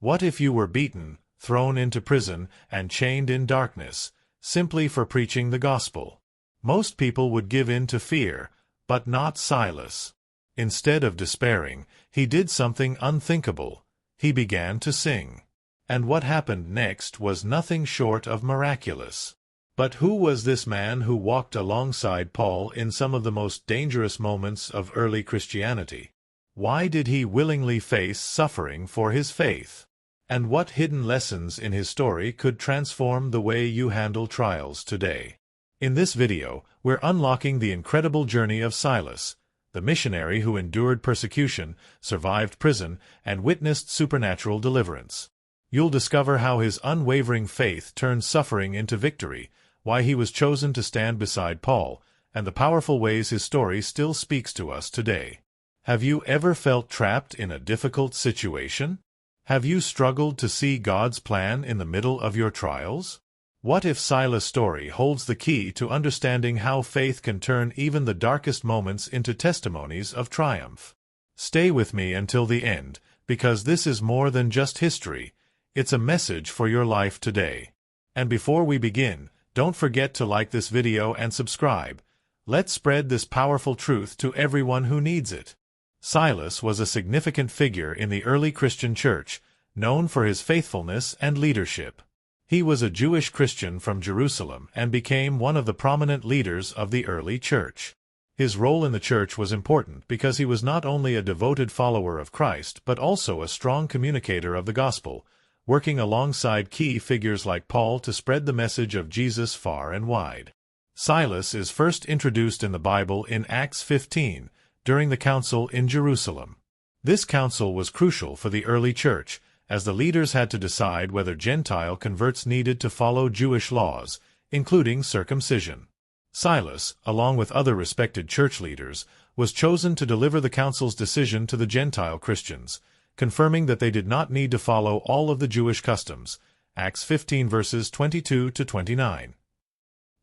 What if you were beaten, thrown into prison, and chained in darkness, simply for preaching the gospel? Most people would give in to fear, but not Silas. Instead of despairing, he did something unthinkable. He began to sing. And what happened next was nothing short of miraculous. But who was this man who walked alongside Paul in some of the most dangerous moments of early Christianity? Why did he willingly face suffering for his faith? And what hidden lessons in his story could transform the way you handle trials today? In this video, we're unlocking the incredible journey of Silas, the missionary who endured persecution, survived prison, and witnessed supernatural deliverance. You'll discover how his unwavering faith turned suffering into victory, why he was chosen to stand beside Paul, and the powerful ways his story still speaks to us today. Have you ever felt trapped in a difficult situation? Have you struggled to see God's plan in the middle of your trials? What if Silas' story holds the key to understanding how faith can turn even the darkest moments into testimonies of triumph? Stay with me until the end, because this is more than just history. It's a message for your life today. And before we begin, don't forget to like this video and subscribe. Let's spread this powerful truth to everyone who needs it. Silas was a significant figure in the early Christian church, known for his faithfulness and leadership. He was a Jewish Christian from Jerusalem and became one of the prominent leaders of the early church. His role in the church was important because he was not only a devoted follower of Christ but also a strong communicator of the gospel, working alongside key figures like Paul to spread the message of Jesus far and wide. Silas is first introduced in the Bible in Acts 15, during the council in Jerusalem. This council was crucial for the early church, as the leaders had to decide whether Gentile converts needed to follow Jewish laws, including circumcision. Silas, along with other respected church leaders, was chosen to deliver the council's decision to the Gentile Christians, confirming that they did not need to follow all of the Jewish customs. Acts 15 verses 22 to 29.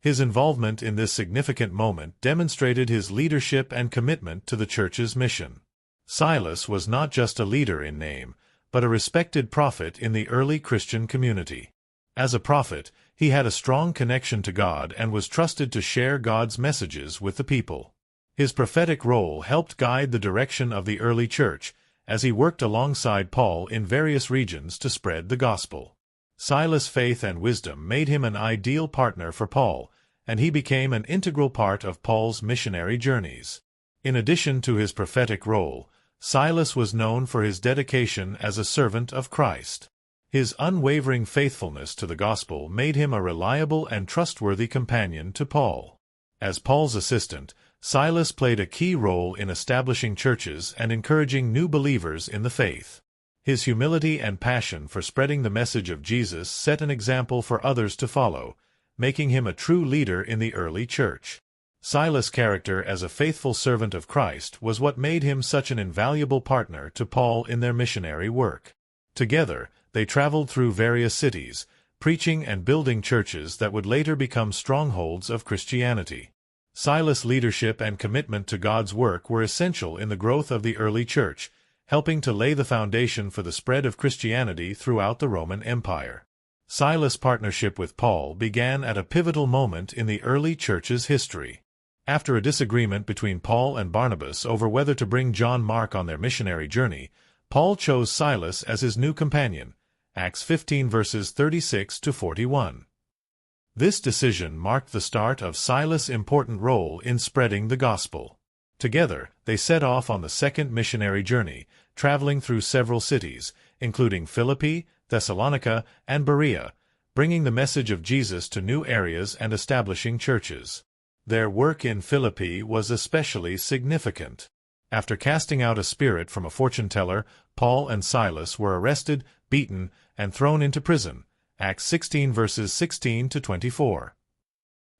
His involvement in this significant moment demonstrated his leadership and commitment to the church's mission. Silas was not just a leader in name, but a respected prophet in the early Christian community. As a prophet, he had a strong connection to God and was trusted to share God's messages with the people. His prophetic role helped guide the direction of the early church, as he worked alongside Paul in various regions to spread the gospel. Silas' faith and wisdom made him an ideal partner for Paul, and he became an integral part of Paul's missionary journeys. In addition to his prophetic role, Silas was known for his dedication as a servant of Christ. His unwavering faithfulness to the gospel made him a reliable and trustworthy companion to Paul. As Paul's assistant, Silas played a key role in establishing churches and encouraging new believers in the faith. His humility and passion for spreading the message of Jesus set an example for others to follow, making him a true leader in the early church. Silas' character as a faithful servant of Christ was what made him such an invaluable partner to Paul in their missionary work. Together, they traveled through various cities, preaching and building churches that would later become strongholds of Christianity. Silas' leadership and commitment to God's work were essential in the growth of the early church, helping to lay the foundation for the spread of Christianity throughout the Roman Empire. Silas' partnership with Paul began at a pivotal moment in the early church's history. After a disagreement between Paul and Barnabas over whether to bring John Mark on their missionary journey, Paul chose Silas as his new companion. Acts 15 verses 36 to 41. This decision marked the start of Silas' important role in spreading the gospel. Together, they set off on the second missionary journey, traveling through several cities, including Philippi, Thessalonica, and Berea, bringing the message of Jesus to new areas and establishing churches. Their work in Philippi was especially significant. After casting out a spirit from a fortune-teller, Paul and Silas were arrested, beaten, and thrown into prison. Acts 16 verses 16 to 24.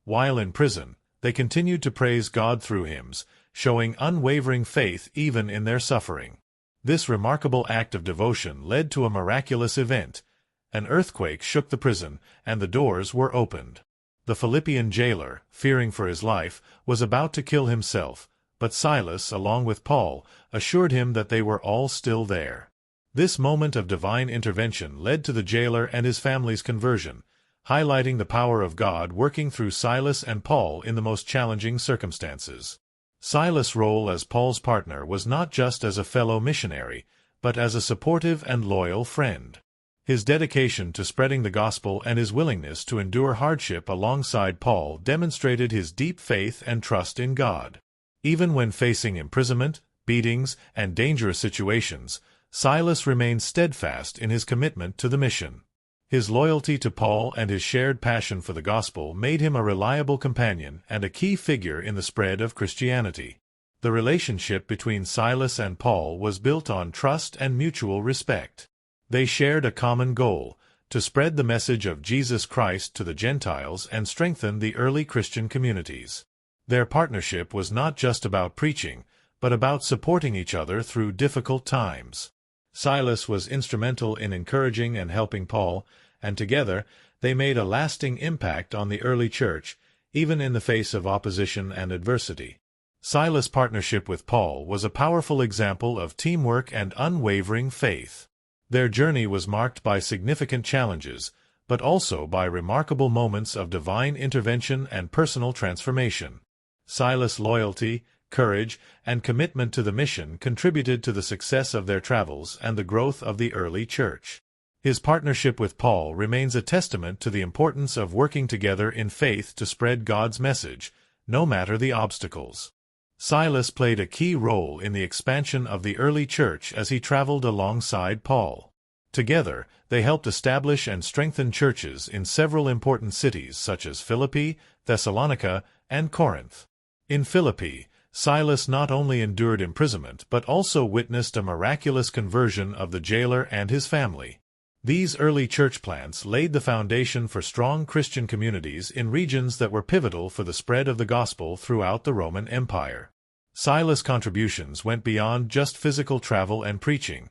While in prison, they continued to praise God through hymns, showing unwavering faith even in their suffering. This remarkable act of devotion led to a miraculous event. An earthquake shook the prison, and the doors were opened. The Philippian jailer, fearing for his life, was about to kill himself, but Silas, along with Paul, assured him that they were all still there. This moment of divine intervention led to the jailer and his family's conversion, highlighting the power of God working through Silas and Paul in the most challenging circumstances. Silas' role as Paul's partner was not just as a fellow missionary, but as a supportive and loyal friend. His dedication to spreading the gospel and his willingness to endure hardship alongside Paul demonstrated his deep faith and trust in God. Even when facing imprisonment, beatings, and dangerous situations, Silas remained steadfast in his commitment to the mission. His loyalty to Paul and his shared passion for the gospel made him a reliable companion and a key figure in the spread of Christianity. The relationship between Silas and Paul was built on trust and mutual respect. They shared a common goal, to spread the message of Jesus Christ to the Gentiles and strengthen the early Christian communities. Their partnership was not just about preaching, but about supporting each other through difficult times. Silas was instrumental in encouraging and helping Paul, and together they made a lasting impact on the early church, even in the face of opposition and adversity. Silas' partnership with Paul was a powerful example of teamwork and unwavering faith. Their journey was marked by significant challenges, but also by remarkable moments of divine intervention and personal transformation. Silas' loyalty, courage, and commitment to the mission contributed to the success of their travels and the growth of the early church. His partnership with Paul remains a testament to the importance of working together in faith to spread God's message, no matter the obstacles. Silas played a key role in the expansion of the early church as he traveled alongside Paul. Together, they helped establish and strengthen churches in several important cities such as Philippi, Thessalonica, and Corinth. In Philippi, Silas not only endured imprisonment but also witnessed a miraculous conversion of the jailer and his family. These early church plants laid the foundation for strong Christian communities in regions that were pivotal for the spread of the gospel throughout the Roman Empire. Silas' contributions went beyond just physical travel and preaching.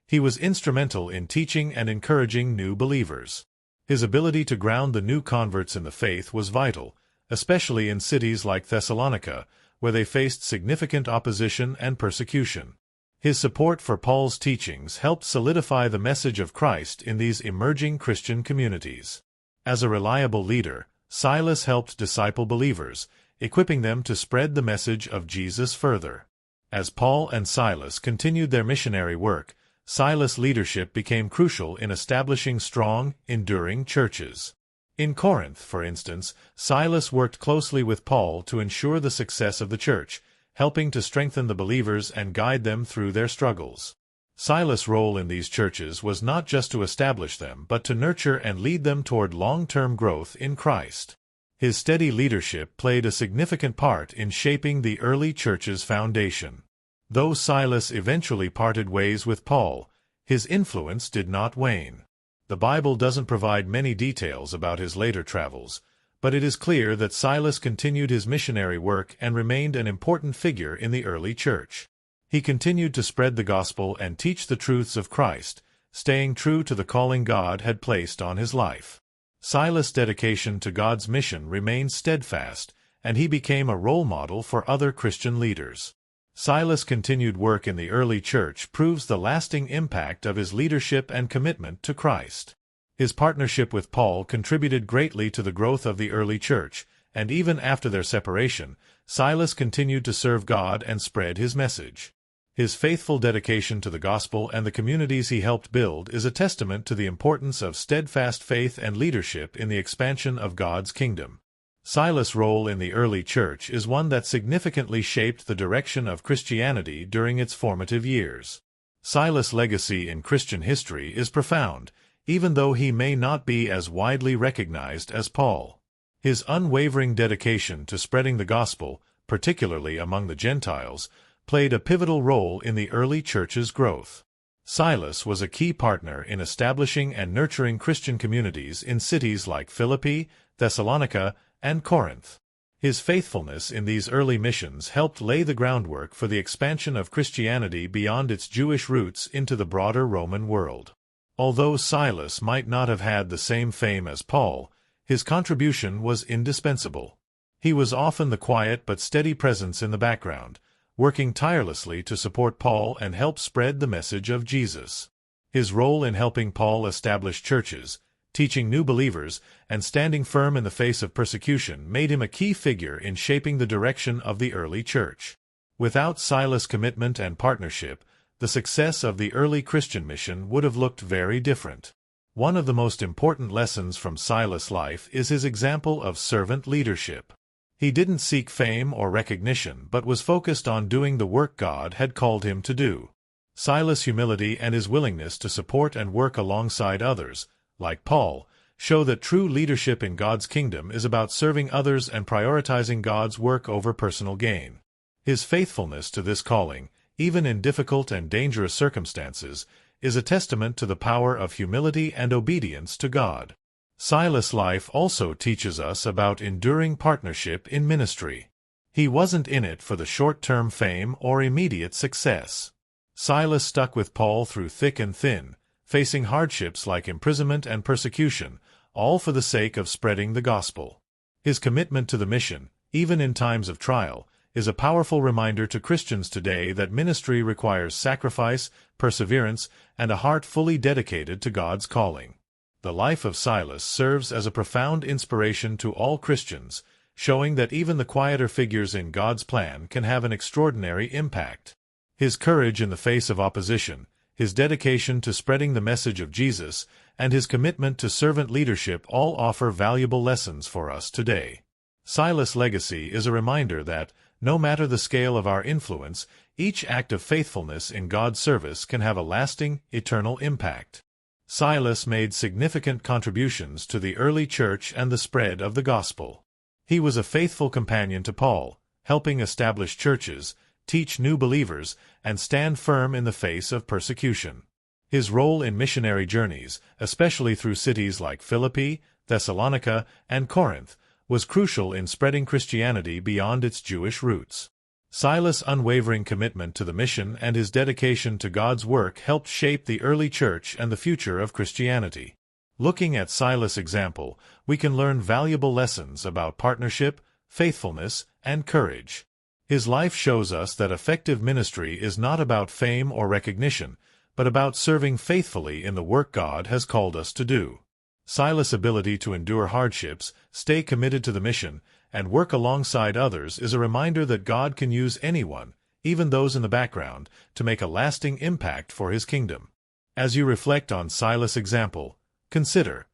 He was instrumental in teaching and encouraging new believers. His ability to ground the new converts in the faith was vital, especially in cities like Thessalonica, where they faced significant opposition and persecution. His support for Paul's teachings helped solidify the message of Christ in these emerging Christian communities. As a reliable leader, Silas helped disciple believers, equipping them to spread the message of Jesus further. As Paul and Silas continued their missionary work, Silas' leadership became crucial in establishing strong, enduring churches. In Corinth, for instance, Silas worked closely with Paul to ensure the success of the church, helping to strengthen the believers and guide them through their struggles. Silas' role in these churches was not just to establish them but to nurture and lead them toward long-term growth in Christ. His steady leadership played a significant part in shaping the early church's foundation. Though Silas eventually parted ways with Paul, his influence did not wane. The Bible doesn't provide many details about his later travels, but it is clear that Silas continued his missionary work and remained an important figure in the early church. He continued to spread the gospel and teach the truths of Christ, staying true to the calling God had placed on his life. Silas' dedication to God's mission remained steadfast, and he became a role model for other Christian leaders. Silas' continued work in the early church proves the lasting impact of his leadership and commitment to Christ. His partnership with Paul contributed greatly to the growth of the early church, and even after their separation, Silas continued to serve God and spread his message. His faithful dedication to the gospel and the communities he helped build is a testament to the importance of steadfast faith and leadership in the expansion of God's kingdom. Silas' role in the early church is one that significantly shaped the direction of Christianity during its formative years. Silas' legacy in Christian history is profound, even though he may not be as widely recognized as Paul. His unwavering dedication to spreading the gospel, particularly among the Gentiles, played a pivotal role in the early church's growth. Silas was a key partner in establishing and nurturing Christian communities in cities like Philippi, Thessalonica, and Corinth. His faithfulness in these early missions helped lay the groundwork for the expansion of Christianity beyond its Jewish roots into the broader Roman world. Although Silas might not have had the same fame as Paul, his contribution was indispensable. He was often the quiet but steady presence in the background, working tirelessly to support Paul and help spread the message of Jesus. His role in helping Paul establish churches, teaching new believers, and standing firm in the face of persecution made him a key figure in shaping the direction of the early church. Without Silas' commitment and partnership, the success of the early Christian mission would have looked very different. One of the most important lessons from Silas' life is his example of servant leadership. He didn't seek fame or recognition but was focused on doing the work God had called him to do. Silas' humility and his willingness to support and work alongside others, like Paul, show that true leadership in God's kingdom is about serving others and prioritizing God's work over personal gain. His faithfulness to this calling, even in difficult and dangerous circumstances, is a testament to the power of humility and obedience to God. Silas' life also teaches us about enduring partnership in ministry. He wasn't in it for the short-term fame or immediate success. Silas stuck with Paul through thick and thin, facing hardships like imprisonment and persecution, all for the sake of spreading the gospel. His commitment to the mission, even in times of trial, is a powerful reminder to Christians today that ministry requires sacrifice, perseverance, and a heart fully dedicated to God's calling. The life of Silas serves as a profound inspiration to all Christians, showing that even the quieter figures in God's plan can have an extraordinary impact. His courage in the face of opposition, his dedication to spreading the message of Jesus, and his commitment to servant leadership all offer valuable lessons for us today. Silas' legacy is a reminder that, no matter the scale of our influence, each act of faithfulness in God's service can have a lasting, eternal impact. Silas made significant contributions to the early church and the spread of the gospel. He was a faithful companion to Paul, helping establish churches, teach new believers, and stand firm in the face of persecution. His role in missionary journeys, especially through cities like Philippi, Thessalonica, and Corinth, was crucial in spreading Christianity beyond its Jewish roots. Silas' unwavering commitment to the mission and his dedication to God's work helped shape the early church and the future of Christianity. Looking at Silas' example, we can learn valuable lessons about partnership, faithfulness, and courage. His life shows us that effective ministry is not about fame or recognition, but about serving faithfully in the work God has called us to do. Silas' ability to endure hardships, stay committed to the mission, and work alongside others is a reminder that God can use anyone, even those in the background, to make a lasting impact for His kingdom. As you reflect on Silas' example, consider,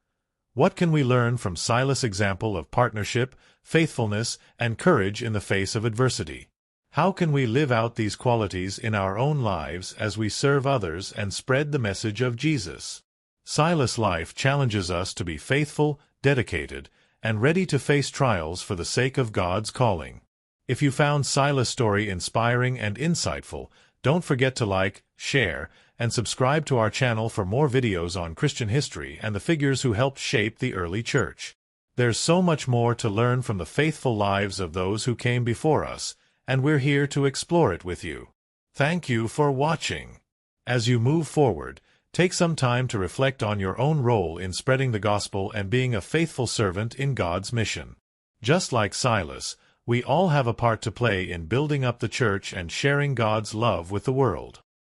what can we learn from Silas' example of partnership, faithfulness, and courage in the face of adversity? How can we live out these qualities in our own lives as we serve others and spread the message of Jesus? Silas' life challenges us to be faithful, dedicated, and ready to face trials for the sake of God's calling. If you found Silas' story inspiring and insightful, don't forget to like, share, and subscribe to our channel for more videos on Christian history and the figures who helped shape the early church. There's so much more to learn from the faithful lives of those who came before us, and we're here to explore it with you. Thank you for watching. As you move forward, take some time to reflect on your own role in spreading the gospel and being a faithful servant in God's mission. Just like Silas, we all have a part to play in building up the church and sharing God's love with the world.